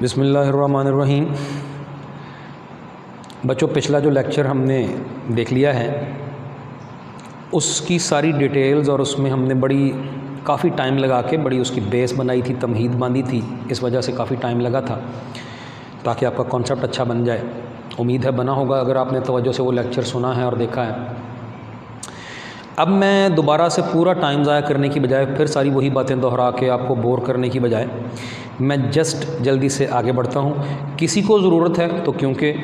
बिस्मिल्लाहिर्रहमानिर्रहीम। बच्चों, पिछला जो लेक्चर हमने देख लिया है उसकी सारी डिटेल्स और उसमें हमने काफ़ी टाइम लगा के बड़ी उसकी बेस बनाई थी, तमहीद बांधी थी। इस वजह से काफ़ी टाइम लगा था ताकि आपका कॉन्सेप्ट अच्छा बन जाए। उम्मीद है बना होगा अगर आपने तवज्जो से वो लेक्चर सुना है और देखा है। अब मैं दोबारा से पूरा टाइम ज़ाया करने की बजाय, फिर सारी वही बातें दोहरा के आपको बोर करने की बजाय, मैं जस्ट जल्दी से आगे बढ़ता हूँ। किसी को ज़रूरत है तो, क्योंकि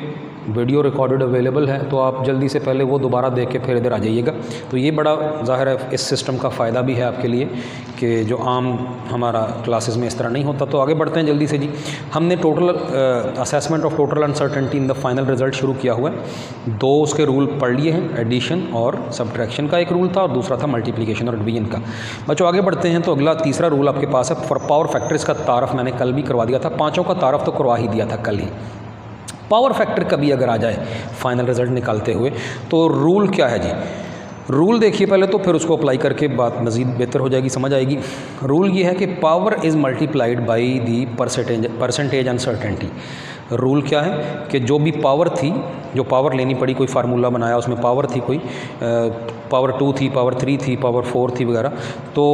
वीडियो रिकॉर्डेड अवेलेबल है, तो आप जल्दी से पहले वो दोबारा देख के फिर इधर आ जाइएगा। तो ये बड़ा ज़ाहिर है इस सिस्टम का फ़ायदा भी है आपके लिए कि जो आम हमारा क्लासेस में इस तरह नहीं होता। तो आगे बढ़ते हैं जल्दी से जी। हमने total assessment of total uncertainty in the final result शुरू किया हुआ है। दो उसके रूल पढ़ लिए हैं, एडिशन और सब्ट्रैक्शन का एक रूल था और दूसरा था मल्टीप्लिकेशन और डिवीजन का। बच्चों आगे बढ़ते हैं तो अगला तीसरा रूल आपके पास है। फॉर पावर फैक्टर, इसका तारफ़ मैंने कल भी करवा दिया था, पाँचों का तारफ़ तो करवा ही दिया था कल ही। पावर फैक्टर कभी अगर आ जाए फाइनल रिजल्ट निकालते हुए तो रूल क्या है जी। रूल देखिए पहले, तो फिर उसको अप्लाई करके बात मज़ीद बेहतर हो जाएगी, समझ आएगी। रूल ये है कि power is multiplied by the percentage uncertainty. Rule क्या है कि जो भी पावर थी, जो पावर लेनी पड़ी, कोई फार्मूला बनाया उसमें पावर थी, कोई पावर 2 थी, पावर 3 थी, पावर 4 थी वगैरह, तो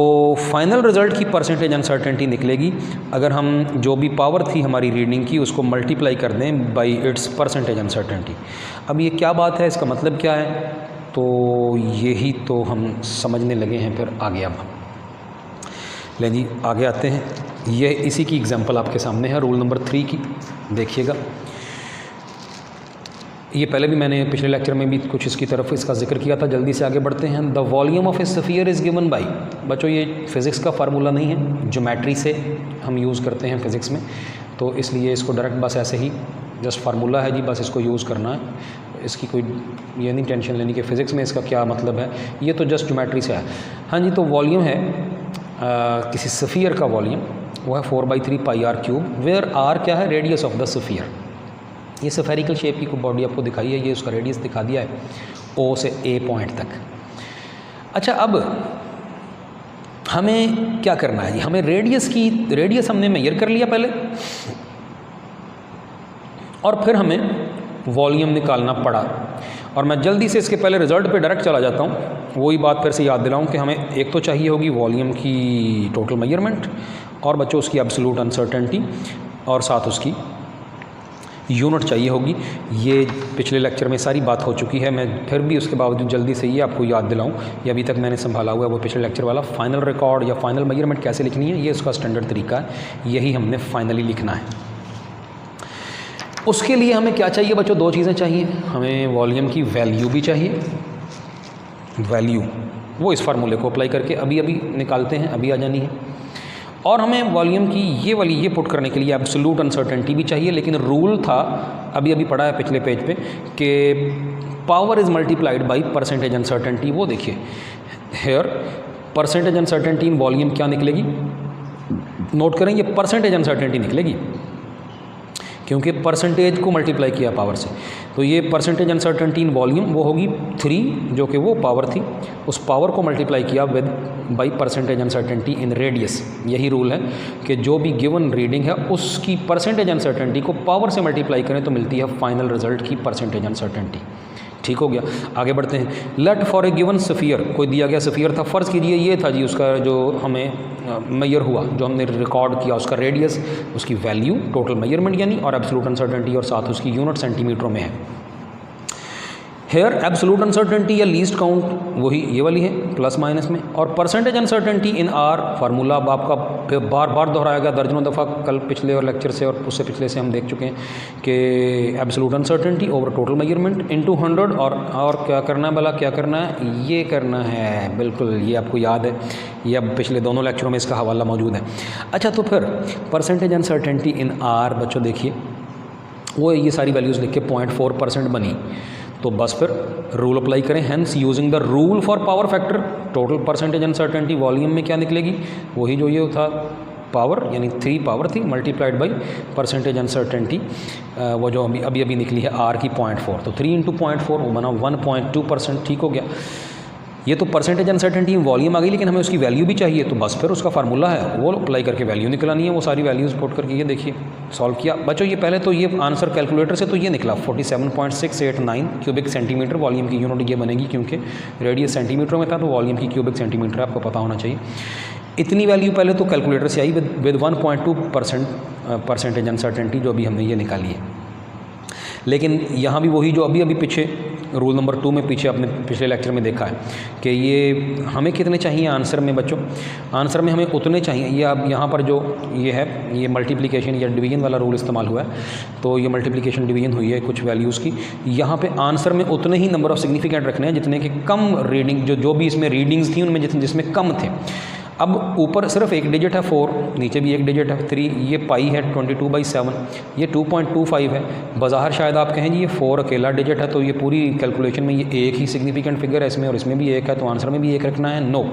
फाइनल रिज़ल्ट की परसेंटेज अनसर्टेनिटी निकलेगी अगर हम जो भी पावर थी हमारी रीडिंग की उसको मल्टीप्लाई कर दें बाई इट्स परसेंटेज अनसर्टेनिटी। अब ये क्या बात है, इसका मतलब क्या है, तो यही तो हम समझने लगे हैं फिर आगे। अब लें जी आगे आते हैं। ये इसी की एग्जांपल आपके सामने है, रूल नंबर 3 की। देखिएगा, ये पहले भी मैंने पिछले लेक्चर में भी कुछ इसकी तरफ इसका जिक्र किया था। जल्दी से आगे बढ़ते हैं। The volume of A sphere is given by. बच्चों ये फ़िज़िक्स का फार्मूला नहीं है, ज्योमेट्री से हम यूज़ करते हैं फ़िज़िक्स में, तो इसलिए इसको डायरेक्ट बस ऐसे ही जस्ट फार्मूला है जी, बस इसको यूज़ करना है। इसकी कोई ये नहीं टेंशन लेनी कि फ़िज़िक्स में इसका क्या मतलब है, ये तो जस्ट ज्योमेट्री से है। हाँ जी, तो वॉल्यूम है किसी स्फीयर का वॉल्यूम, वो है 4/3 पाई आर क्यूब, वेयर आर क्या है, रेडियस ऑफ द स्फीयर। ये स्फेरिकल शेप की बॉडी आपको दिखाई है, ये उसका रेडियस दिखा दिया है ओ से ए पॉइंट तक। अच्छा, अब हमें क्या करना है जी, हमें रेडियस हमने मेजर कर लिया पहले और फिर हमें वॉल्यूम निकालना पड़ा। और मैं जल्दी से इसके पहले रिज़ल्ट पे डायरेक्ट चला जाता हूँ। वही बात फिर से याद दिलाऊँ कि हमें एक तो चाहिए होगी वॉल्यूम की टोटल मेजरमेंट, और बच्चों उसकी एब्सोल्यूट अनसर्टेनिटी, और साथ उसकी यूनिट चाहिए होगी। ये पिछले लेक्चर में सारी बात हो चुकी है, मैं फिर भी उसके बावजूद जल्दी से ये आपको याद दिलाऊं। ये अभी तक मैंने संभाला हुआ है वो पिछले लेक्चर वाला फाइनल रिकॉर्ड या फाइनल मेजरमेंट कैसे लिखनी है, ये उसका स्टैंडर्ड तरीका है, यही हमने फाइनली लिखना है। उसके लिए हमें क्या चाहिए बच्चों, दो चीज़ें चाहिए। हमें वॉल्यूम की वैल्यू भी चाहिए, वैल्यू वो इस फार्मूले को अप्लाई करके अभी निकालते हैं, अभी आ जानी है। और हमें वॉल्यूम की ये पुट करने के लिए एब्सोल्यूट अनसर्टेनिटी भी चाहिए। लेकिन रूल था, अभी पढ़ा है पिछले पेज पे, कि power is multiplied by percentage uncertainty. वो देखिए here percentage uncertainty in volume क्या निकलेगी, नोट करें, ये परसेंटेज अनसर्टेनिटी निकलेगी क्योंकि परसेंटेज को मल्टीप्लाई किया पावर से। तो ये परसेंटेज अनसर्टेनिटी इन वॉल्यूम वो होगी 3, जो कि वो पावर थी, उस पावर को मल्टीप्लाई किया with by percentage uncertainty in radius. यही रूल है कि जो भी गिवन रीडिंग है उसकी परसेंटेज अनसर्टेनिटी को पावर से मल्टीप्लाई करें तो मिलती है फाइनल रिजल्ट की परसेंटेज अनसर्टेनिटी। ठीक हो गया, आगे बढ़ते हैं। Let for a given sphere, कोई दिया गया स्फीयर था, फ़र्ज़ कीजिए ये था जी उसका जो हमें मेजर हुआ, जो हमने रिकॉर्ड किया, उसका रेडियस, उसकी वैल्यू, टोटल मेजरमेंट यानी, और एब्सोल्यूट अनसर्टेनिटी, और साथ उसकी यूनिट सेंटीमीटरों में है। हेयर एब्सोल्यूट अनसर्टेनिटी या लीस्ट काउंट वही ये वाली है प्लस माइनस में, और percentage uncertainty in are formula अब आपका बार बार दोहराया गया दर्जनों दफ़ा, कल पिछले और लेक्चर से और उससे पिछले से हम देख चुके हैं कि absolute uncertainty over total measurement into 100, और क्या करना है भला, क्या करना है, ये करना है, बिल्कुल ये आपको याद है, ये अब पिछले दोनों लेक्चरों में इसका हवाला मौजूद है। अच्छा, तो फिर परसेंटेज अनसर्टेनिटी इन आर बच्चों देखिए, वो ये सारी वैल्यूज़ लिख के 0.4% बनी, तो बस फिर रूल अप्लाई करें। Hence using the rule for power factor total percentage uncertainty volume में क्या निकलेगी, वही जो ये था पावर, यानी 3 पावर थी मल्टीप्लाइड बाई परसेंटेज अनसर्टेनिटी, वो जो अभी निकली है आर की 0.4, तो 3 × 0.4 वो बना 1.2%। ठीक हो गया। ये तो परसेंटेज अनसर्टेनिटी में वॉल्यूम आ गई, लेकिन हमें उसकी वैल्यू भी चाहिए, तो बस फिर उसका फार्मूला है वो अप्लाई करके वैल्यू निकलानी है, वो सारी वैल्यूज पुट करके। ये देखिए सॉल्व किया बच्चों, ये पहले तो ये आंसर कैलकुलेटर से तो ये निकला 47.689 क्यूबिक सेंटीमीटर, वॉल्यूम की यूनिट ये बनेगी क्योंकि रेडियस सेंटीमीटर में था तो वॉल्यूम की क्यूबिक सेंटीमीटर आपको पता होना चाहिए। इतनी वैल्यू पहले तो कैलकुलेटर से आई विद 1.2% परसेंटेज अनसर्टेनिटी जो अभी हमने ये निकाली है। लेकिन यहाँ भी वही जो अभी अभी पीछे रूल नंबर 2 में पीछे अपने पिछले लेक्चर में देखा है कि ये हमें कितने चाहिए आंसर में बच्चों, आंसर में हमें उतने चाहिए। ये अब यहाँ पर जो ये है ये मल्टीप्लिकेशन या डिवीजन वाला रूल इस्तेमाल हुआ है, तो ये मल्टीप्लिकेशन डिवीजन हुई है कुछ वैल्यूज़ की। यहाँ पे आंसर में उतने ही नंबर ऑफ सिग्निफिकेंट रखने हैं जितने कि कम रीडिंग जो भी इसमें रीडिंग्स थी उनमें जिसमें कम थे। अब ऊपर सिर्फ एक डिजिट है 4, नीचे भी एक डिजिट है 3, ये पाई है 22/7, ये 2.25 है। बज़ाहिर शायद आप कहें जी ये 4 अकेला डिजिट है तो ये पूरी कैलकुलेशन में ये एक ही सिग्निफिकेंट फिगर है इसमें और इसमें भी एक है, तो आंसर में भी एक रखना है। नो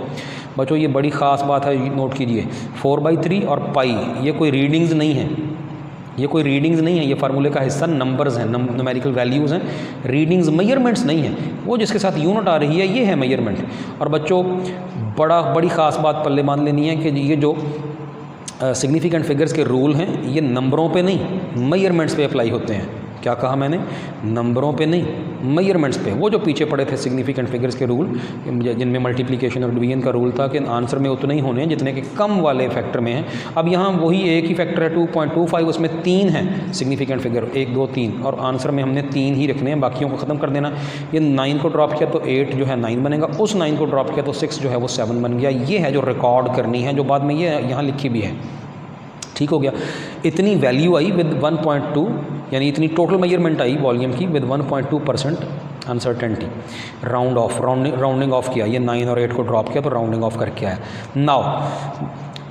बच्चों, ये बड़ी ख़ास बात है, नोट कीजिए 4/3 और पाई ये कोई रीडिंग्स नहीं है, ये कोई रीडिंग्स नहीं है, ये फार्मूले का हिस्सा नंबर्स हैं, न्यूमेरिकल वैल्यूज़ हैं, रीडिंग्स मेजरमेंट्स नहीं है। वो जिसके साथ यूनिट आ रही है ये है मेजरमेंट। और बच्चों बड़ी ख़ास बात पल्ले बांध लेनी है कि ये जो सिग्निफिकेंट फिगर्स के रूल हैं ये नंबरों पे नहीं मेजरमेंट्स पे अप्लाई होते हैं। क्या कहा मैंने? नंबरों पे नहीं, मेजरमेंट्स पे। वो जो पीछे पड़े थे सिग्निफिकेंट फिगर्स के रूल जिनमें मल्टीप्लिकेशन और डिवीजन का रूल था कि आंसर में उतने ही होने हैं जितने के कम वाले फैक्टर में हैं। अब यहाँ वही एक ही फैक्टर है 2.25, उसमें 3 हैं सिग्निफिकेंट फिगर, 1 2 3, और आंसर में हमने 3 ही रखने हैं, बाकियों को ख़त्म कर देना। ये 9 को ड्रॉप किया तो 8 जो है 9 बनेगा, उस 9 को ड्रॉप किया तो 6 जो है वो 7 बन गया। ये है जो रिकॉर्ड करनी है, जो बाद में ये यहाँ लिखी भी है। ठीक हो गया। इतनी वैल्यू आई विद 1.2, यानी इतनी टोटल मेजरमेंट आई वॉल्यूम की विद 1.2% अनसर्टेनिटी। राउंडिंग ऑफ किया, ये 9 और 8 को ड्रॉप किया तो राउंडिंग ऑफ करके आया। नाउ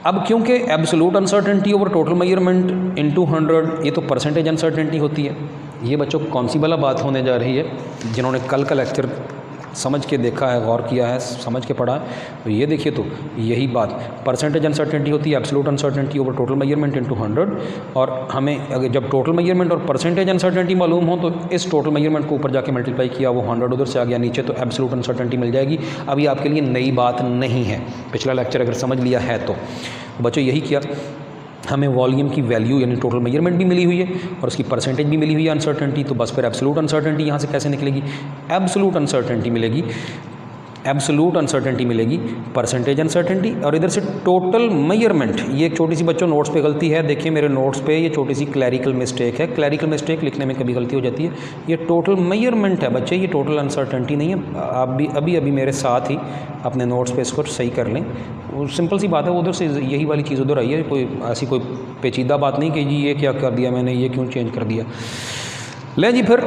अब क्योंकि absolute uncertainty over total measurement into 100 ये तो परसेंटेज अनसर्टेनिटी होती है। ये बच्चों कौन सी वाला बात होने जा रही है? जिन्होंने कल का लेक्चर समझ के देखा है, गौर किया है, समझ के पढ़ा है, तो ये देखिए तो यही बात परसेंटेज अनसर्टेनिटी होती है absolute uncertainty over total measurement into 100। और हमें अगर जब टोटल मेजरमेंट और परसेंटेज अनसर्टेनिटी मालूम हो तो इस टोटल मेजरमेंट को ऊपर जाके मल्टीप्लाई किया, वो 100 उधर से आ गया नीचे, तो एब्सोल्यूट अनसर्टेनिटी मिल जाएगी। अभी आपके लिए नई बात नहीं है, पिछला लेक्चर अगर समझ लिया है तो बच्चों यही किया। हमें वॉल्यूम की वैल्यू यानी टोटल मेजरमेंट भी मिली हुई है और उसकी परसेंटेज भी मिली हुई है अनसर्टेनिटी, तो बस फिर एब्सोल्यूट अनसर्टेनिटी यहाँ से कैसे निकलेगी? एब्सोल्यूट अनसर्टेनिटी मिलेगी, एब्सोल्यूट अनसर्टेनिटी मिलेगी, परसेंटेज अनसर्टेनिटी और इधर से टोटल मेजरमेंट। ये एक छोटी सी बच्चों नोट्स पे गलती है, देखिए मेरे नोट्स पे ये छोटी सी क्लैरिकल मिस्टेक है। क्लैरिकल मिस्टेक लिखने में कभी गलती हो जाती है। ये टोटल मेजरमेंट है बच्चे, ये टोटल अनसर्टेनिटी नहीं है। आप भी अभी मेरे साथ ही अपने नोट्स पे इसको सही कर लें। वो सिंपल सी बात है, उधर से यही वाली चीज़ उधर आई है, कोई ऐसी कोई पेचीदा बात नहीं कि जी ये क्या कर दिया मैंने, ये क्यों चेंज कर दिया। ले जी फिर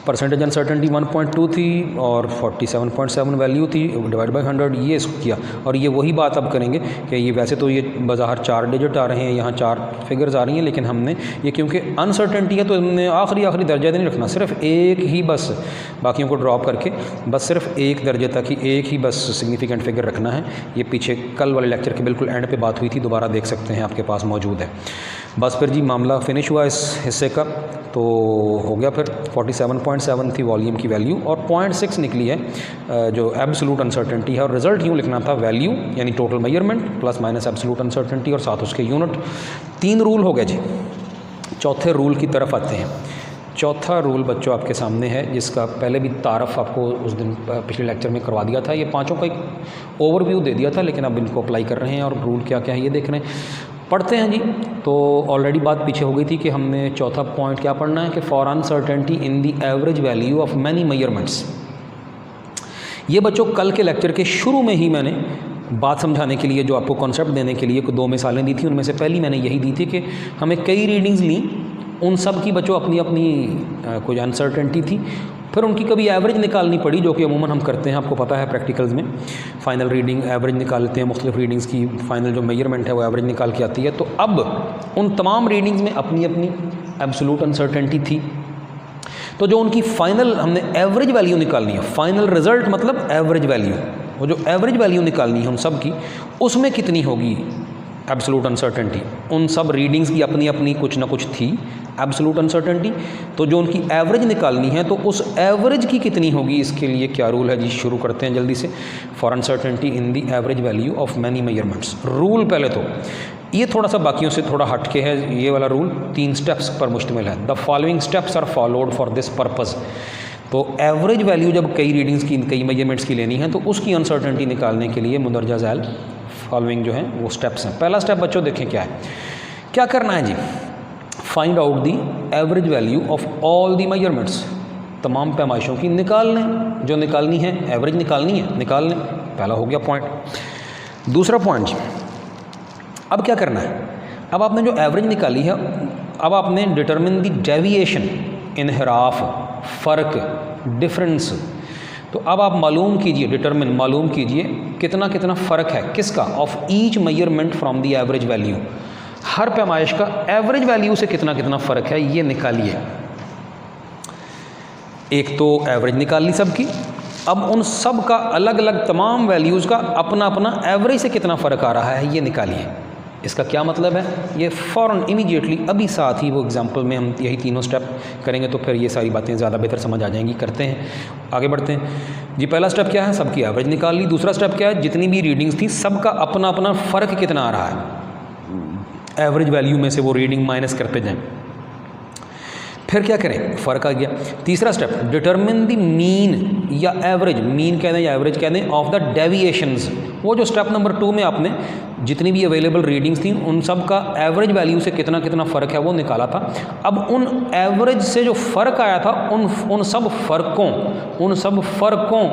परसेंटेज अनसर्टेनिटी 1.2 थी और 47.7 वैल्यू थी डिवाइड बाय 100, ये इसको किया। और ये वही बात अब करेंगे कि ये वैसे तो ये बाज़ाहिर 4 डिजिट आ रहे हैं, यहाँ 4 फिगर्स आ रही हैं, लेकिन हमने ये क्योंकि अनसर्टेनिटी है तो हमने आखिरी दर्जे नहीं रखना, सिर्फ एक ही बस, बाकियों को ड्रॉप करके बस सिर्फ एक दर्जे तक ही एक ही बस सिग्निफिकेंट फिगर रखना है। ये पीछे कल वाले लेक्चर के बिल्कुल एंड पे बात हुई थी, दोबारा देख सकते हैं, आपके पास मौजूद है। बस फिर जी मामला फिनिश हुआ इस हिस्से का, तो हो गया फिर 47.7 थी वॉल्यूम की वैल्यू और 0.6 निकली है जो एब्सोल्यूट अनसर्टेनिटी है। और रिजल्ट यूँ लिखना था वैल्यू यानी total measurement plus minus absolute uncertainty और साथ उसके यूनिट। 3 रूल हो गए जी। चौथे रूल की तरफ आते हैं। चौथा रूल बच्चों आपके सामने है, जिसका पहले भी तारफ़ आपको उस दिन पिछले लेक्चर में करवा दिया था। ये पाँचों का एक ओवरव्यू दे दिया था, लेकिन अब इनको अप्लाई कर रहे हैं और रूल क्या क्या है ये देख रहे हैं। पढ़ते हैं जी। तो ऑलरेडी बात पीछे हो गई थी कि हमने चौथा पॉइंट क्या पढ़ना है कि for uncertainty in the average value of many measurements. ये बच्चों कल के लेक्चर के शुरू में ही मैंने बात समझाने के लिए, जो आपको कॉन्सेप्ट देने के लिए 2 मिसालें दी थी, उनमें से पहली मैंने यही दी थी कि हमें कई रीडिंग्स ली, उन सब की बच्चों अपनी अपनी कोई अनसर्टेनिटी थी, फिर उनकी कभी एवरेज निकालनी पड़ी, जो कि अमूमन हम करते हैं, आपको पता है प्रैक्टिकल्स में फ़ाइनल रीडिंग एवरेज निकालते हैं, मुख्तलिफ रीडिंग्स की फ़ाइनल जो मेजरमेंट है वो एवरेज निकाल के आती है। तो अब उन तमाम रीडिंग्स में अपनी अपनी एब्सोल्यूट अनसर्टेनिटी थी, तो जो उनकी फ़ाइनल हमने एवरेज वैल्यू निकालनी है, फ़ाइनल रिज़ल्ट मतलब एवरेज वैल्यू, वो जो एवरेज वैल्यू निकालनी है उन सब की, उसमें कितनी होगी एब्सोल्यूट अनसर्टेनिटी, उन सब रीडिंग्स की अपनी अपनी कुछ ना कुछ थी एब्सोल्यूट अनसर्टेनिटी। तो जो उनकी एवरेज निकालनी है तो उस एवरेज की कितनी होगी, इसके लिए क्या रूल है जी, शुरू करते हैं जल्दी से। For uncertainty in the average value of many measurements, rule पहले तो ये थोड़ा सा बाकियों से थोड़ा हटके है, ये वाला रूल 3 स्टेप्स पर मुश्तमिल है। The following steps are followed for this purpose. तो एवरेज वैल्यू जब कई रीडिंग्स की, कई मेजरमेंट्स की लेनी है तो उसकी अनसर्टेनिटी निकालने के लिए मुंदरजा झैल फॉलोइंग जो है वो स्टेप्स हैं। पहला स्टेप बच्चों देखें क्या है, क्या करना है जी, find out the average value of all the measurements, तमाम पैमाइशों की निकाल लें, जो निकालनी है एवरेज निकालनी है निकाल लें। पहला हो गया पॉइंट। दूसरा पॉइंट जी, अब क्या करना है, अब आपने जो एवरेज निकाली है अब आपने डिटरमिन दी डेविएशन, इनहराफ, फ़र्क, डिफरेंस। तो अब आप मालूम कीजिए, डिटरमिन मालूम कीजिए कितना कितना फ़र्क है किसका, of each measurement from the average value, हर पैमाइश का एवरेज वैल्यू से कितना कितना फ़र्क है ये निकालिए। एक तो एवरेज निकाल ली सबकी, अब उन सब का अलग अलग तमाम वैल्यूज़ का अपना अपना एवरेज से कितना फ़र्क आ रहा है ये निकालिए। इसका क्या मतलब है, ये फ़ौरन इमीडिएटली अभी साथ ही वो एग्जांपल में हम यही तीनों स्टेप करेंगे तो फिर ये सारी बातें ज़्यादा बेहतर समझ आ जाएंगी। करते हैं, आगे बढ़ते हैं जी। पहला स्टेप क्या है, सबकी एवरेज निकाल ली। दूसरा स्टेप क्या है, जितनी भी रीडिंग्स थी सबका अपना अपना फ़र्क कितना आ रहा है, एवरेज वैल्यू में से वो रीडिंग माइनस करते जाएँ। फिर क्या करें, फ़र्क आ गया। तीसरा स्टेप, डिटरमिन द मीन या एवरेज, मीन कह दें या एवरेज कह दें, ऑफ द डेविएशंस। वो जो स्टेप नंबर 2 में आपने जितनी भी अवेलेबल रीडिंग्स थी उन सब का एवरेज वैल्यू से कितना कितना फ़र्क है वो निकाला था। अब उन एवरेज से जो फ़र्क आया था उन सब फ़र्कों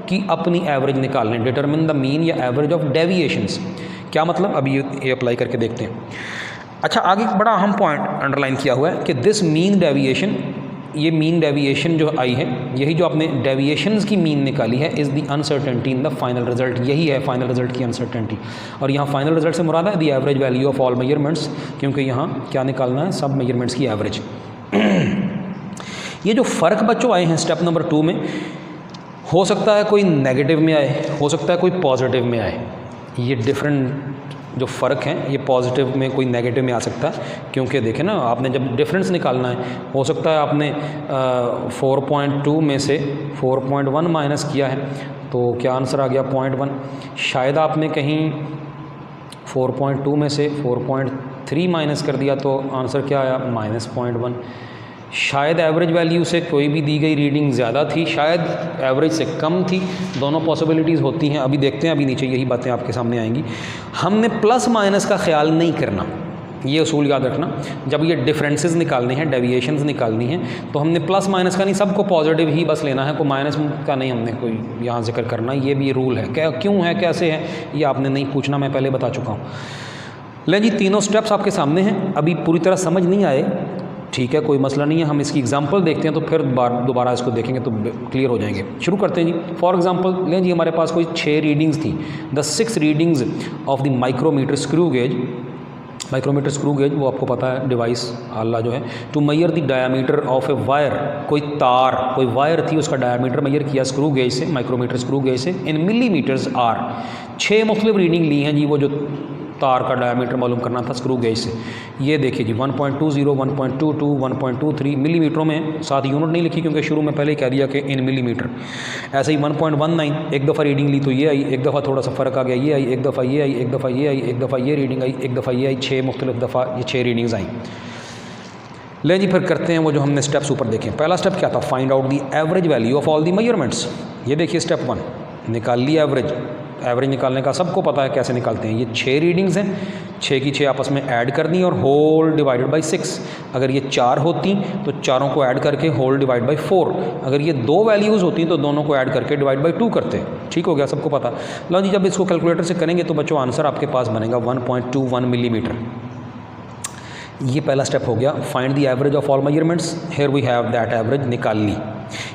की अपनी एवरेज निकाल लें। डिटरमिन द मीन या एवरेज ऑफ डेविएशंस, क्या मतलब, अभी ये अप्लाई करके देखते हैं। अच्छा, आगे एक बड़ा अहम पॉइंट अंडरलाइन किया हुआ है कि दिस मीन डेविएशन, ये मीन डेविएशन जो आई है, यही जो आपने डेविएशंस की मीन निकाली है, is the uncertainty in the final result, यही है फाइनल रिजल्ट की अनसर्टेनिटी। और यहाँ फाइनल रिजल्ट से मुराद है the average value of all measurements, क्योंकि यहाँ क्या निकालना है, सब मेजरमेंट्स की एवरेज। ये जो फ़र्क बच्चों आए हैं स्टेप नंबर 2 में, हो सकता है कोई नेगेटिव में आए, हो सकता है कोई पॉजिटिव में आए। ये डिफरेंट जो फ़र्क हैं ये पॉजिटिव में, कोई नेगेटिव में आ सकता है, क्योंकि देखें ना, आपने जब डिफरेंस निकालना है, हो सकता है आपने 4.2 में से 4.1 माइनस किया है तो क्या आंसर आ गया 0.1। शायद आपने कहीं 4.2 में से 4.3 माइनस कर दिया तो आंसर क्या आया, -0.1। शायद एवरेज वैल्यू से कोई भी दी गई रीडिंग ज़्यादा थी, शायद एवरेज से कम थी, दोनों पॉसिबिलिटीज़ होती हैं। अभी देखते हैं, अभी नीचे यही बातें आपके सामने आएंगी। हमने प्लस माइनस का ख्याल नहीं करना, ये उसूल याद रखना। जब ये डिफरेंसेस निकालने हैं, डेविएशंस निकालनी हैं, तो हमने प्लस माइनस का नहीं, सबको पॉजिटिव ही बस लेना है, कोई माइनस का नहीं हमने कोई यहाँ जिक्र करना। ये भी रूल है, क्या क्यों है कैसे है ये आपने नहीं पूछना, मैं पहले बता चुका हूँ। लें जी, तीनों स्टेप्स आपके सामने हैं, अभी पूरी तरह समझ नहीं आए, ठीक है, कोई मसला नहीं है, हम इसकी एग्जांपल देखते हैं तो फिर दोबारा इसको देखेंगे तो क्लियर हो जाएंगे। शुरू करते हैं जी। फॉर एग्जांपल लें जी, हमारे पास कोई 6 रीडिंग्स थी, the 6 readings of the micrometer screw gauge. Micrometer screw gauge वो आपको पता है डिवाइस आला जो है, to measure the diameter of a wire, कोई तार, कोई वायर थी, उसका डायामीटर मेजर किया स्क्रू गेज से, माइक्रोमीटर स्क्रू गेज से, इन मिलीमीटर्स आर। 6 मुख्तलिफ रीडिंग ली हैं जी, वो जो तार का डायमीटर मालूम करना था स्क्रू गेज से। ये देखिए जी 1.20, 1.22, 1.23 मिलीमीटरों में, साथ यूनिट नहीं लिखी क्योंकि शुरू में पहले ही कह दिया कि इन मिलीमीटर। ऐसे ही 1.19, एक दफ़ा रीडिंग ली तो ये आई, एक दफ़ा थोड़ा सा फ़र्क आ गया ये आई, एक दफ़ा ये आई, एक दफ़ा ये आई, एक दफ़ा ये रीडिंग आई, एक दफ़ा ये आई, 6 मुख्तलिफ दफ़ा ये 6 रीडिंग्स आई। लें जी, फिर करते हैं वो जो हमने स्टेप्स ऊपर देखें। पहला स्टेप क्या था, find out the average value of all the measurements. ये देखिए स्टेप 1, निकाल ली एवरेज। एवरेज निकालने का सबको पता है कैसे निकालते हैं। ये 6 रीडिंग्स हैं, 6 की 6 आपस में ऐड कर दी और होल डिवाइडेड बाई 6। अगर ये 4 होती तो चारों को ऐड करके होल डिवाइड बाई 4। अगर ये 2 वैल्यूज़ होती तो दोनों को ऐड करके डिवाइड बाई 2 करते। ठीक हो गया, सबको पता। लो जी, जब इसको कैलकुलेटर से करेंगे तो बच्चों आंसर आपके पास बनेगा 1.21 मिलीमीटर। ये पहला स्टेप हो गया, find the average of all measurements. Here we have that average, निकाल ली।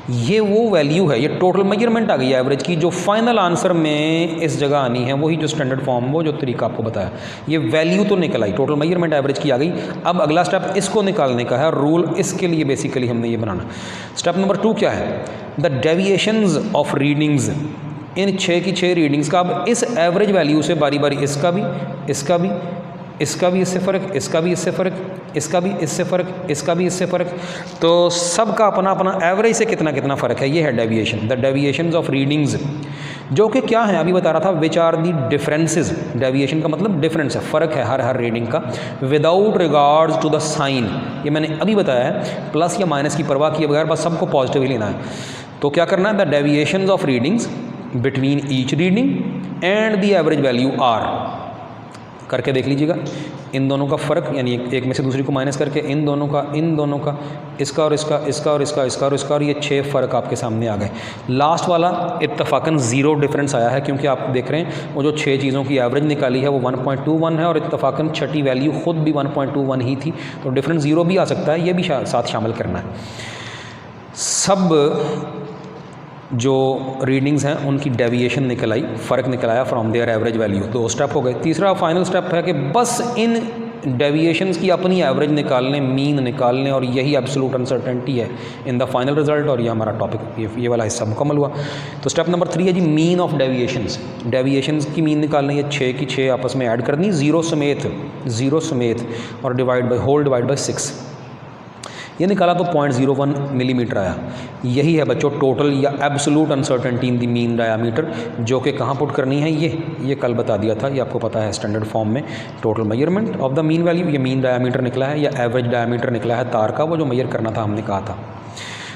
ये वो वैल्यू है, ये टोटल मेजरमेंट आ गई है एवरेज की, जो फाइनल आंसर में इस जगह आनी है, वही जो स्टैंडर्ड फॉर्म, वो जो तरीका आपको बताया, ये वैल्यू तो निकल आई, टोटल मेजरमेंट एवरेज की आ गई। अब अगला स्टेप इसको निकालने का है, रूल इसके लिए बेसिकली हमने ये बनाना। स्टेप नंबर 2 क्या है, द डेविएशंस ऑफ रीडिंग्स। इन 6 की 6 रीडिंग्स का अब इस एवरेज वैल्यू से बारी बारी इसका भी, इसका भी, इसका भी इससे फ़र्क, इसका भी इससे फ़र्क, इसका भी इससे फ़र्क, इसका भी इससे फ़र्क, तो सबका अपना अपना एवरेज से कितना कितना फ़र्क है। ये है deviation, the deviations of readings, जो कि क्या है अभी बता रहा था, which are the differences. Deviation का मतलब डिफरेंस है, फ़र्क है हर रीडिंग का, without regards to the sign. ये मैंने अभी बताया है, प्लस या माइनस की परवाह किए बगैर बस सबको पॉजिटिव ही लेना है। तो क्या करना है, the deviations of readings between each reading and the average value are, करके देख लीजिएगा। इन दोनों का फ़र्क यानी एक में से दूसरी को माइनस करके इन दोनों का, इसका और इसका, इसका और इसका, इसका और इसका, और ये 6 फ़र्क आपके सामने आ गए। लास्ट वाला इत्तफाकन 0 डिफरेंस आया है, क्योंकि आप देख रहे हैं वो जो 6 चीज़ों की एवरेज निकाली है वो 1.21 है, और इत्तफाकन छठी वैल्यू ख़ुद भी 1.21 ही थी, तो डिफरेंस 0 भी आ सकता है, ये भी साथ शामिल करना है। सब जो रीडिंग्स हैं उनकी डेविएशन निकल आई, फ़र्क निकल आया from there average value. 2 step हो गए। तीसरा फाइनल स्टेप है कि बस इन डेविएशंस की अपनी एवरेज निकालने, मीन निकालने, और यही एब्सोल्यूट अनसर्टेनिटी है इन द फाइनल रिजल्ट, और ये हमारा टॉपिक, ये वाला हिस्सा मुकम्मल हुआ। तो स्टेप नंबर 3 है G mean of deviations. Deviations की मीन निकालनी है, 6 की 6 आपस में ऐड करनी, ज़ीरो समेत, और डिवाइड बाय 6। ये निकाला तो 0.01 मिलीमीटर आया। यही है बच्चों टोटल या absolute uncertainty in the mean diameter, जो कि कहाँ पुट करनी है, ये कल बता दिया था, ये आपको पता है स्टैंडर्ड फॉर्म में। Total measurement of the mean value, ये मीन डायामीटर निकला है या एवरेज डायामीटर निकला है तार का, वो जो मेजर करना था हमने कहा था,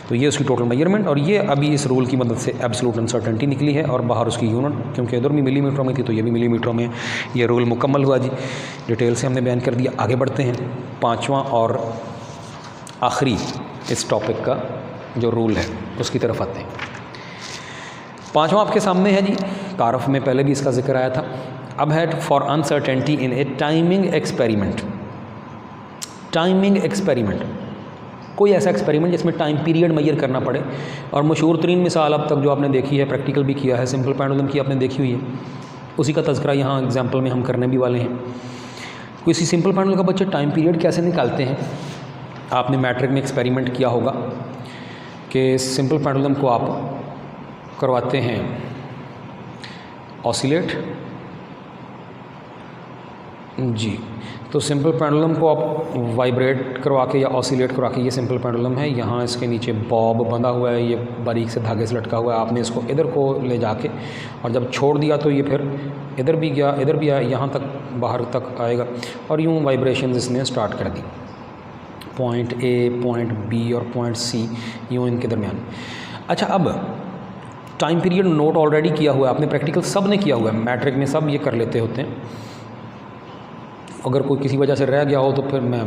तो ये उसकी टोटल मेजरमेंट। और ये अभी इस रूल की मदद से एब्सोल्यूट अनसर्टेनिटी निकली है, और बाहर उसकी यूनिट, क्योंकि इधर भी मिलीमीटरों में थी तो ये भी मिलीमीटरों में। ये रूल मुकम्मल हुआ जी, डिटेल से हमने बयान कर दिया। आगे बढ़ते हैं, 5वां और आखिरी इस टॉपिक का जो रूल है उसकी तरफ आते हैं। 5वां आपके सामने है जी, तारफ़ में पहले भी इसका जिक्र आया था। अब है for uncertainty in a timing experiment. Timing experiment, कोई ऐसा एक्सपेरिमेंट जिसमें टाइम पीरियड मेजर करना पड़े। और मशहूर तरीन मिसाल अब तक जो आपने देखी है, प्रैक्टिकल भी किया है, सिंपल पेंडुलम की आपने देखी हुई है, उसी का तज़किरा यहाँ एग्जाम्पल में हम करने भी वाले हैं। किसी सिंपल पेंडुलम का बच्चे टाइम पीरियड कैसे निकालते हैं, आपने मैट्रिक में एक्सपेरिमेंट किया होगा कि सिंपल पेंडुलम को आप करवाते हैं ऑसिलेट जी, तो सिंपल पेंडुलम को आप वाइब्रेट करवा के या ऑसिलेट करवा के, ये सिंपल पेंडुलम है, यहाँ इसके नीचे बॉब बंधा हुआ है, ये बारीक से धागे से लटका हुआ है, आपने इसको इधर को ले जाके और जब छोड़ दिया तो ये फिर इधर भी गया, इधर भी आया, यहाँ तक बाहर तक आएगा, और यूँ वाइब्रेशन इसने स्टार्ट कर दी, पॉइंट ए, पॉइंट बी और पॉइंट सी, यूँ इनके दरमियान। अच्छा, अब टाइम पीरियड नोट ऑलरेडी किया हुआ है आपने, प्रैक्टिकल सब ने किया हुआ है, मैट्रिक में सब ये कर लेते होते हैं। अगर कोई किसी वजह से रह गया हो तो फिर मैं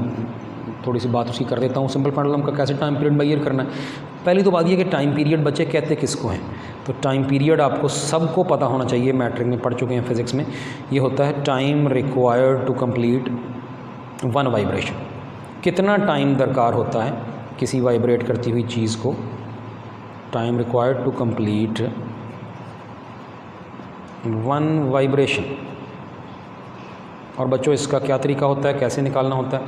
थोड़ी सी बात उसकी कर देता हूँ। सिंपल पेंडुलम का कैसे टाइम पीरियड मेजर करना है। पहली तो बात ये कि टाइम पीरियड बच्चे कहते किसको हैं, तो टाइम पीरियड आपको सबको पता होना चाहिए, मैट्रिक में पढ़ चुके हैं फिज़िक्स में। ये होता है time required to complete one vibration. कितना टाइम दरकार होता है किसी वाइब्रेट करती हुई चीज़ को, time required to complete one vibration. और बच्चों इसका क्या तरीका होता है, कैसे निकालना होता है।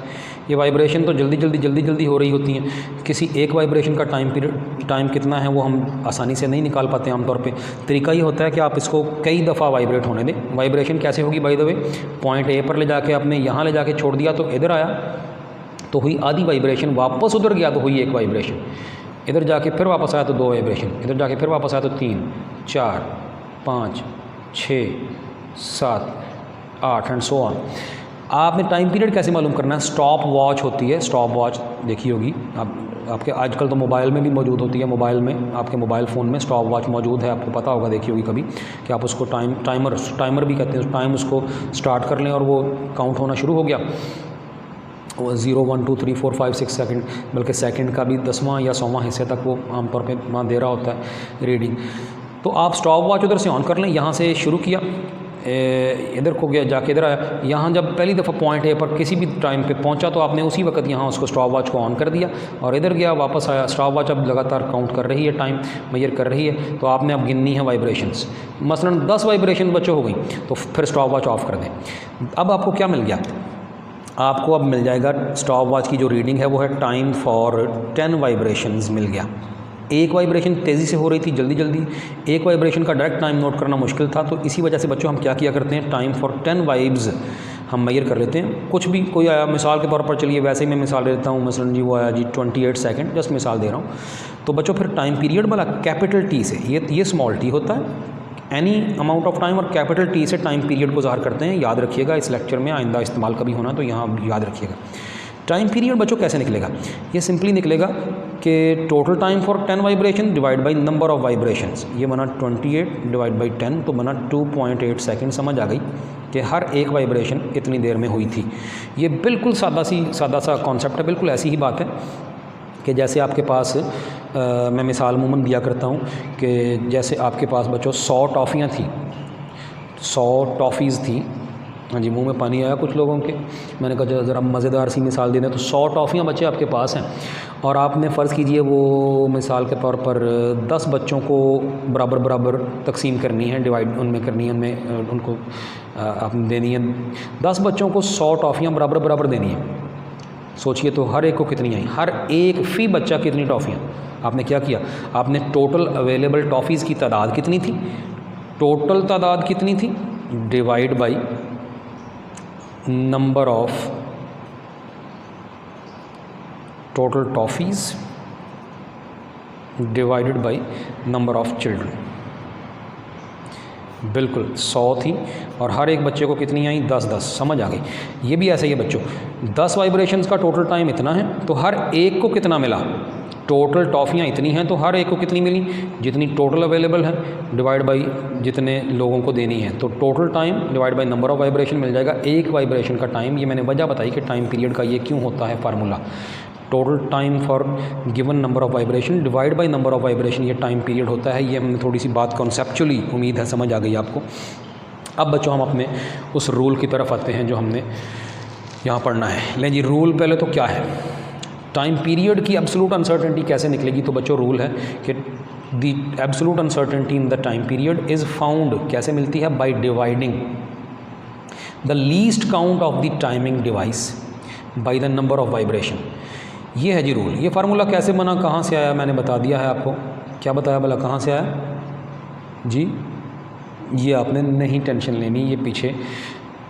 ये वाइब्रेशन तो जल्दी जल्दी हो रही होती हैं, किसी एक वाइब्रेशन का टाइम कितना है वो हम आसानी से नहीं निकाल पाते आमतौर पे। तरीका ये होता है कि आप इसको कई दफ़ा वाइब्रेट होने दें। वाइब्रेशन कैसे होगी by the way, point A पर ले जाके आपने यहाँ ले जाके छोड़ दिया तो इधर आया तो हुई आधी वाइब्रेशन, वापस उधर गया तो हुई एक वाइब्रेशन, इधर जाके फिर वापस आया तो 2 वाइब्रेशन, इधर जाके फिर वापस आया तो 3, 4, 5, 6, 7, 8 एंड सो ऑन। आपने टाइम पीरियड कैसे मालूम करना है, स्टॉप वॉच होती है, स्टॉप वॉच देखी होगी आपके आजकल तो मोबाइल में भी मौजूद होती है, मोबाइल में आपके मोबाइल फ़ोन में स्टॉप वॉच मौजूद है, आपको पता होगा, देखी होगी कभी, कि आप उसको टाइमर भी कहते हैं, टाइम उसको स्टार्ट कर लें और वो काउंट होना शुरू हो गया, वो 0, 1, 2, 3, 4, 5, 6 सेकंड, बल्कि सेकंड का भी 10वां या 100वां हिस्से तक वो आमतौर पे वहाँ दे रहा होता है रीडिंग। तो आप स्टॉप वॉच उधर से ऑन कर लें, यहाँ से शुरू किया, इधर को गया, जाके इधर आया, यहाँ जब पहली दफ़ा पॉइंट ए पर किसी भी टाइम पे पहुँचा तो आपने उसी वक्त यहाँ उसको स्टॉप वॉच को ऑन कर दिया और इधर गया, वापस आया। स्टॉप वॉच अब लगातार काउंट कर रही है, टाइम मेजर कर रही है, तो आपने अब गिननी है वाइब्रेशंस। मसलन 10 वाइब्रेशन बच्चों हो गई तो फिर स्टॉप वॉच ऑफ कर दें। अब आपको क्या मिल गया, आपको अब मिल जाएगा स्टॉप वॉच की जो रीडिंग है वो है टाइम फॉर 10 वाइब्रेशंस मिल गया। एक वाइब्रेशन तेज़ी से हो रही थी, जल्दी, एक वाइब्रेशन का डायरेक्ट टाइम नोट करना मुश्किल था, तो इसी वजह से बच्चों हम क्या किया करते हैं, टाइम फॉर 10 वाइब्स हम मेजर कर लेते हैं। कुछ भी कोई आया, मिसाल के तौर पर चलिए वैसे ही मैं मिसाल दे देता हूँ, मसलन जी वो आया जी 28 सेकंड, जस्ट मिसाल दे रहा हूँ। तो बच्चों फिर टाइम पीरियड वाला कैपिटल टी से, ये स्मॉल टी होता है, एनी अमाउंट ऑफ टाइम, और कैपिटल टी से टाइम पीरियड को ज़ाहिर करते हैं। याद रखिएगा, इस लेक्चर में आइंदा इस्तेमाल कभी होना तो यहाँ याद रखिएगा। टाइम पीरियड बच्चों कैसे निकलेगा? ये सिंपली निकलेगा कि total time for 10 vibration divide by number of vibrations. ये बना 28 डिवाइड बाई 10, तो बना 2.8 सेकेंड। समझ आ गई कि हर एक वाइब्रेशन इतनी देर में हुई थी। ये बिल्कुल सादा सा कॉन्सेप्ट है, बिल्कुल ऐसी ही बात है कि जैसे आपके पास मैं मिसाल अमूमन दिया करता हूँ कि जैसे आपके पास बच्चों 100 टॉफ़ियाँ थी, 100 टॉफ़ीज़ थी। हाँ जी, मुंह में पानी आया कुछ लोगों के। मैंने कहा ज़रा मज़ेदार सी मिसाल दे दें। तो 100 टॉफ़ियाँ बच्चे आपके पास हैं और आपने फ़र्ज़ कीजिए वो मिसाल के तौर पर 10 बच्चों को बराबर बराबर तकसीम करनी है, डिवाइड उनमें करनी है, उनमें उनको आपने देनी है। 10 बच्चों को 100 टॉफ़ियाँ बराबर बराबर देनी है। सोचिए तो हर एक को कितनी आई, हर एक फ़ी बच्चा कितनी टॉफ़ियाँ। आपने क्या किया, आपने टोटल अवेलेबल टॉफ़ीज़ की तादाद कितनी थी, टोटल तादाद कितनी थी, divide by number of total toffees divided by number of children. बिल्कुल 100 थी और हर एक बच्चे को कितनी आई, 10-10। समझ आ गई। ये भी ऐसा ही है बच्चों, 10 वाइब्रेशंस का टोटल टाइम इतना है, तो हर एक को कितना मिला, टोटल टॉफ़ियाँ इतनी हैं तो हर एक को कितनी मिली, जितनी टोटल अवेलेबल है डिवाइड बाई जितने लोगों को देनी है। तो total time divide by number of vibration मिल जाएगा। एक वाइब्रेशन का टाइम, ये मैंने वजह बताई कि टाइम पीरियड का ये क्यों होता है formula. Total time for given number of vibration divide by number of vibration, ये टाइम पीरियड होता है। ये हमने थोड़ी सी बात कॉन्सेप्चुअली, उम्मीद है समझ आ गई आपको। अब बच्चों हम अपने उस रूल की तरफ आते हैं जो हमने यहाँ पढ़ना है। लें जी, रूल पहले तो क्या है, टाइम पीरियड की एब्सोल्यूट अनसर्टेनिटी कैसे निकलेगी। तो बच्चों रूल है कि the absolute uncertainty in the time period is found, कैसे मिलती है, by dividing the least count of the timing device by the number of vibration. ये है जी रूल। ये फार्मूला कैसे बना, कहाँ से आया, मैंने बता दिया है आपको। क्या बताया भला, कहाँ से आया जी? ये आपने नहीं टेंशन लेनी, ये पीछे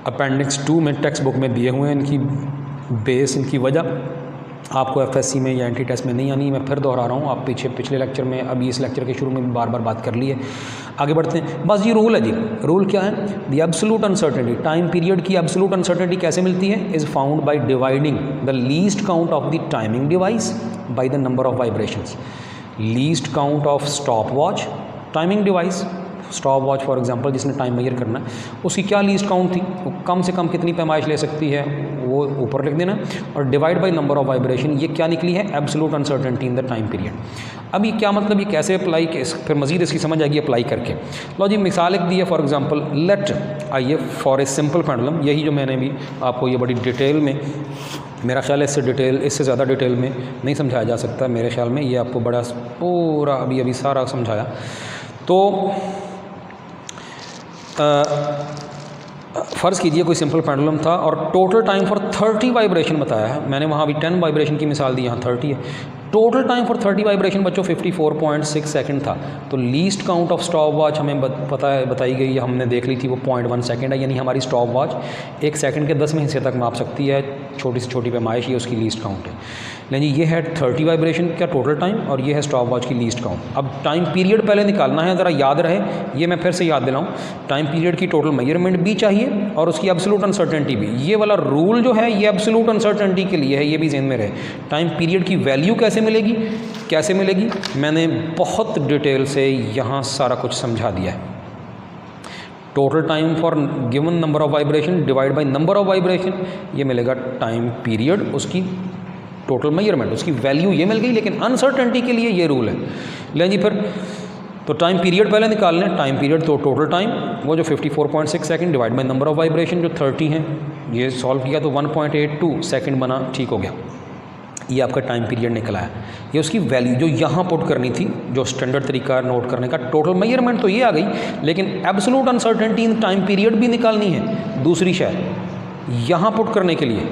अपेंडिक्स 2 में टेक्स्ट बुक में दिए हुए हैं। इनकी बेस, इनकी वजह आपको एफएससी में या एंटी टेस्ट में नहीं आनी। मैं फिर दोहरा रहा हूँ, आप पिछले लेक्चर में, अभी इस लेक्चर के शुरू में भी बार बार बात कर ली है। आगे बढ़ते हैं। बस ये रूल है जी। रूल क्या है, the absolute uncertainty, time period की एब्सोल्यूट अनसर्टेनिटी कैसे मिलती है, is found by dividing the least count of the timing device by the number of vibrations. Least count of stop watch timing device, stop watch for example जिसने time major करना है, उसकी क्या least count थी, वो कम से कम कितनी पैमाइश ले सकती है, वो ऊपर लिख देना। और divide by number of vibration, ये क्या निकली है, absolute uncertainty in the time period. अब ये क्या मतलब, ये कैसे अप्लाई, फिर मजीद इसकी समझ आएगी अप्लाई करके। लो जी, मिसाल एक दी है फॉर एग्जांपल, लेट आइए फॉर ए सिंपल पेंडुलम, यही जो मैंने भी आपको ये बड़ी डिटेल में, मेरा ख्याल है इससे ज़्यादा डिटेल में नहीं समझाया जा सकता मेरे ख्याल में। ये आपको बड़ा पूरा अभी सारा समझाया। तो फ़र्ज़ कीजिए कोई सिंपल पेंडुलम था और टोटल टाइम फॉर 30 वाइब्रेशन बताया है मैंने। वहाँ भी 10 वाइब्रेशन की मिसाल दी, यहाँ 30 है। टोटल टाइम फॉर 30 वाइब्रेशन बच्चों 54.6 सेकंड था। तो least count of stop watch हमें बताई गई, हमने देख ली थी, वो 0.1 सेकंड है। यानी हमारी स्टॉप वॉच 1 सेकंड के 10वें हिस्से तक माप सकती है। छोटी से छोटी पैमाइश, ये उसकी लीस्ट काउंट है। लेकिन ये है 30 वाइब्रेशन का टोटल टाइम और ये है स्टॉप वॉच की लीस्ट काउंट। अब टाइम पीरियड पहले निकालना है, ज़रा याद रहे, ये मैं फिर से याद दिलाऊँ, टाइम पीरियड की टोटल मेजरमेंट भी चाहिए और उसकी एब्सोल्यूट अनसर्टेनिटी भी। ये वाला रूल जो है ये एब्सोल्यूट अनसर्टेनिटी के लिए है, ये भी ज़हन में रहे। टाइम पीरियड की वैल्यू कैसे मिलेगी, मैंने बहुत डिटेल से यहाँ सारा कुछ समझा दिया है। Total time for given number of vibration divide by number of vibration, ये मिलेगा टाइम पीरियड, उसकी टोटल मेजरमेंट, उसकी वैल्यू ये मिल गई। लेकिन अनसर्टेनिटी के लिए ये रूल है। लें जी फिर, तो टाइम पीरियड पहले निकाल लें। टाइम पीरियड तो टोटल टाइम वो जो 54.6 second divide by number of vibration जो 30 हैं, ये सॉल्व किया तो 1.82 सेकंड बना, ठीक हो गया। ये आपका टाइम पीरियड निकला है। ये उसकी वैल्यू जो यहाँ पुट करनी थी, जो स्टैंडर्ड तरीका नोट करने का, टोटल मेजरमेंट तो ये आ गई, लेकिन absolute uncertainty in time period भी निकालनी है। दूसरी शय यहाँ पुट करने के लिए,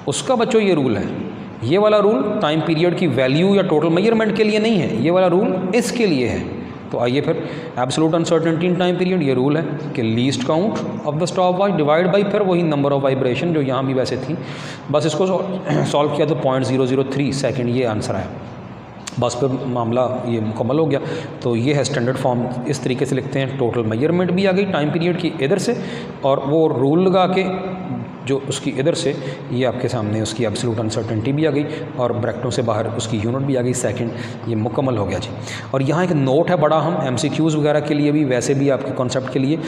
उसका बच्चों ये रूल है। ये वाला रूल टाइम पीरियड की वैल्यू या टोटल मेजरमेंट के लिए नहीं है, ये वाला रूल इसके लिए है। तो आइए फिर absolute uncertainty in time period, ये रूल है कि least count of the stop watch divide by फिर वही नंबर ऑफ वाइब्रेशन जो यहाँ भी वैसे थी, बस इसको सॉल्व किया तो 0.003 सेकेंड ये आंसर आया, बस फिर मामला ये मुकम्मल हो गया। तो ये है स्टैंडर्ड फॉर्म, इस तरीके से लिखते हैं। टोटल मेजरमेंट भी आ गई टाइम पीरियड की इधर से, और वो रूल लगा के जो उसकी इधर से ये आपके सामने उसकी एब्सोल्यूट अनसर्टेनिटी भी आ गई, और ब्रैकेटों से बाहर उसकी यूनिट भी आ गई सेकंड, ये मुकम्मल हो गया जी। और यहाँ एक नोट है बड़ा, हम MCQs वगैरह के लिए भी, वैसे भी आपके कॉन्सेप्ट के लिए,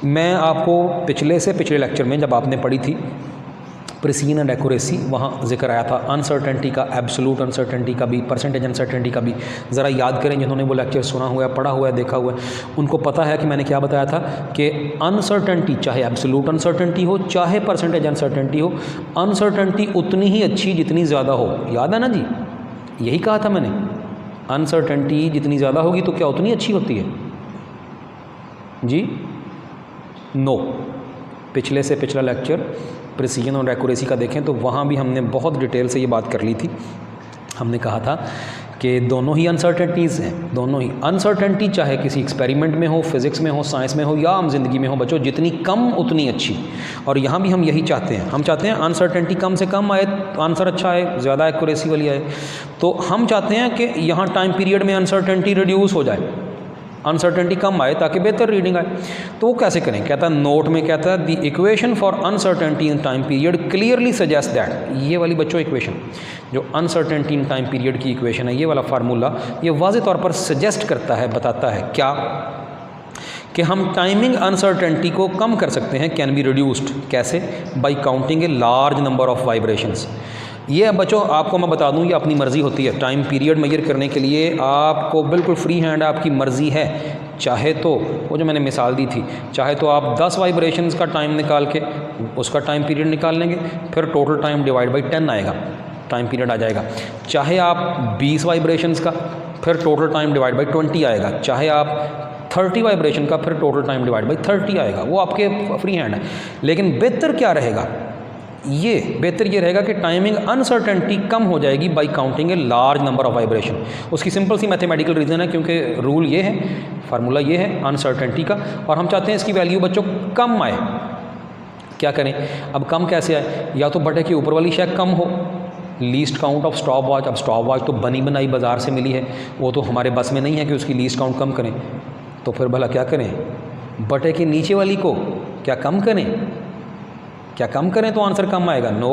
मैं आपको पिछले लेक्चर में जब आपने पढ़ी थी प्रिसीजन एंड एक्यूरेसी, वहाँ जिक्र आया था अनसर्टेनिटी का, एब्सोल्यूट अनसर्टेनिटी का भी, परसेंटेज अनसर्टेनिटी का भी। ज़रा याद करें जिन्होंने वो लेक्चर सुना हुआ है, पढ़ा हुआ है, देखा हुआ है, उनको पता है कि मैंने क्या बताया था कि अनसर्टेनिटी चाहे एब्सोल्यूट अनसर्टेनिटी हो चाहे परसेंटेज अनसर्टेनिटी हो, अनसर्टेनिटी उतनी ही अच्छी जितनी ज़्यादा हो। याद है ना जी, यही कहा था मैंने, अनसर्टेनिटी जितनी ज़्यादा होगी तो क्या उतनी अच्छी होती है जी? नो। पिछले से पिछला लेक्चर प्रिसीजन और एक्यूरेसी का देखें तो वहाँ भी हमने बहुत डिटेल से ये बात कर ली थी। हमने कहा था कि दोनों ही अनसर्टेनिटीज़ हैं, दोनों ही अनसर्टेनिटी चाहे किसी एक्सपेरिमेंट में हो, फिज़िक्स में हो, साइंस में हो या आम जिंदगी में हो बच्चों, जितनी कम उतनी अच्छी। और यहाँ भी हम यही चाहते हैं, हम चाहते हैं अनसर्टेनिटी कम से कम आए, आंसर अच्छा आए, ज़्यादा एक्यूरेसी वाली आए। तो हम चाहते हैं कि यहाँ टाइम पीरियड में अनसर्टेनिटी रिड्यूस हो जाए, अनसर्टेनिटी कम आए ताकि बेहतर रीडिंग आए। तो वो कैसे करें? कहता है नोट में, कहता है the equation for uncertainty in time period clearly suggest that, ये वाली बच्चों इक्वेशन जो अनसर्टेनिटी इन टाइम पीरियड की इक्वेशन है, ये वाला फार्मूला ये वाज़े तौर पर सजेस्ट करता है, बताता है क्या कि हम टाइमिंग अनसर्टेनिटी को कम कर सकते हैं, कैन बी रिड्यूस्ड। कैसे? By counting a large number of vibrations. ये बच्चों आपको मैं बता दूं, ये अपनी मर्ज़ी होती है। टाइम पीरियड मेजर करने के लिए आपको बिल्कुल फ्री हैंड, आपकी मर्ज़ी है। चाहे तो वो जो मैंने मिसाल दी थी, चाहे तो आप 10 वाइब्रेशंस का टाइम निकाल के उसका टाइम पीरियड निकाल लेंगे, फिर टोटल टाइम डिवाइड बाई 10 आएगा, टाइम पीरियड आ जाएगा। चाहे आप 20 वाइब्रेशंस का, फिर टोटल टाइम डिवाइड बाई 20 आएगा। चाहे आप 30 वाइब्रेशन का, फिर टोटल टाइम डिवाइड बाई 30 आएगा। वो आपके फ्री हैंड है। लेकिन बेहतर क्या रहेगा? ये बेहतर ये रहेगा कि टाइमिंग अनसर्टेनिटी कम हो जाएगी by counting a large number of vibration. उसकी सिंपल सी मैथमेटिकल रीज़न है, क्योंकि रूल ये है, फार्मूला ये है अनसर्टेनिटी का, और हम चाहते हैं इसकी वैल्यू बच्चों कम आए। क्या करें? अब कम कैसे आए? या तो बटे की ऊपर वाली शय कम हो, least count of stop watch. अब स्टॉप वॉच तो बनी बनाई बाज़ार से मिली है, वो तो हमारे बस में नहीं है कि उसकी लीस्ट काउंट कम करें। तो फिर भला क्या करें? बटे के नीचे वाली को क्या कम करें? क्या कम करें तो आंसर कम आएगा? नो,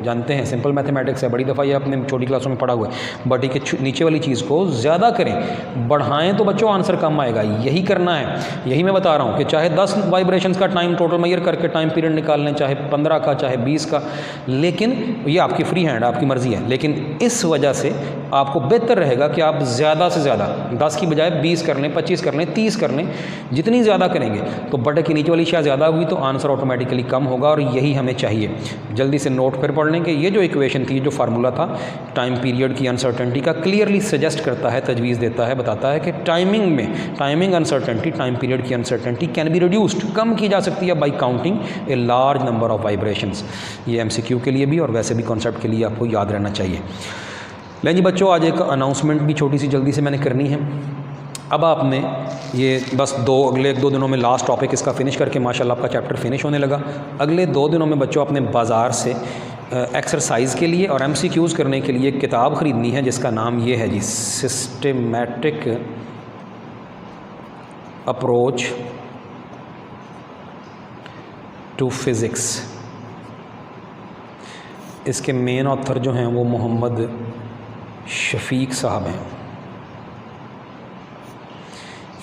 जानते हैं सिंपल मैथमेटिक्स है, बड़ी दफ़ा ये अपने छोटी क्लासों में पढ़ा हुआ है। बटे के नीचे वाली चीज़ को ज़्यादा करें, बढ़ाएं तो बच्चों आंसर कम आएगा। यही करना है, यही मैं बता रहा हूँ कि चाहे 10 वाइब्रेशंस का टाइम टोटल मेजर करके टाइम पीरियड निकाल लें, चाहे 15 का, चाहे 20 का, लेकिन ये आपकी फ्री हैंड, आपकी मर्ज़ी है। लेकिन इस वजह से आपको बेहतर रहेगा कि आप ज़्यादा से ज़्यादा 10 की बजाय 20 कर लें, 25 कर लें, 30 कर लें। जितनी ज़्यादा करेंगे तो बटे की नीचे वाली शय ज़्यादा होगी तो आंसर ऑटोमेटिकली कम होगा, और यही हमें चाहिए। जल्दी से नोट फिर पढ़ लें कि ये जो इक्वेशन थी, जो फार्मूला था टाइम पीरियड की अनसर्टेनिटी का, क्लियरली सजेस्ट करता है, तजवीज़ देता है, बताता है कि टाइमिंग अनसर्टेनिटी, टाइम पीरियड की अनसर्टेनिटी कैन बी रिड्यूस्ड, कम की जा सकती है by counting a large number of vibrations. ये MCQ के लिए भी और वैसे भी कॉन्सेप्ट के लिए आपको याद रहना चाहिए। लें जी बच्चों, आज एक अनाउंसमेंट भी छोटी सी जल्दी से मैंने करनी है। अब आपने ये बस अगले 1-2 दिनों में लास्ट टॉपिक इसका फिनिश करके माशाल्लाह आपका चैप्टर फिनिश होने लगा। अगले 2 दिनों में बच्चों अपने बाज़ार से एक्सरसाइज के लिए और MCQs करने के लिए एक किताब ख़रीदनी है, जिसका नाम ये है जी, सिस्टमेटिक अप्रोच टू फिज़िक्स। इसके मेन ऑथर जो हैं वो मोहम्मद शफीक साहब हैं।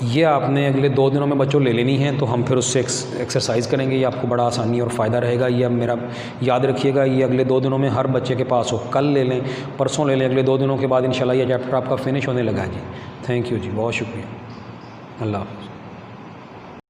ये आपने अगले 2 दिनों में बच्चों ले लेनी है, तो हम फिर उससे एक्सरसाइज करेंगे। ये आपको बड़ा आसानी और फ़ायदा रहेगा। ये अब मेरा याद रखिएगा, ये अगले 2 दिनों में हर बच्चे के पास हो। कल ले लें, परसों ले लें, अगले 2 दिनों के बाद इंशाल्लाह ये चैप्टर आपका फिनिश होने लगा है जी। थैंक यू जी, बहुत शुक्रिया। अल्लाह हाफ़िज़।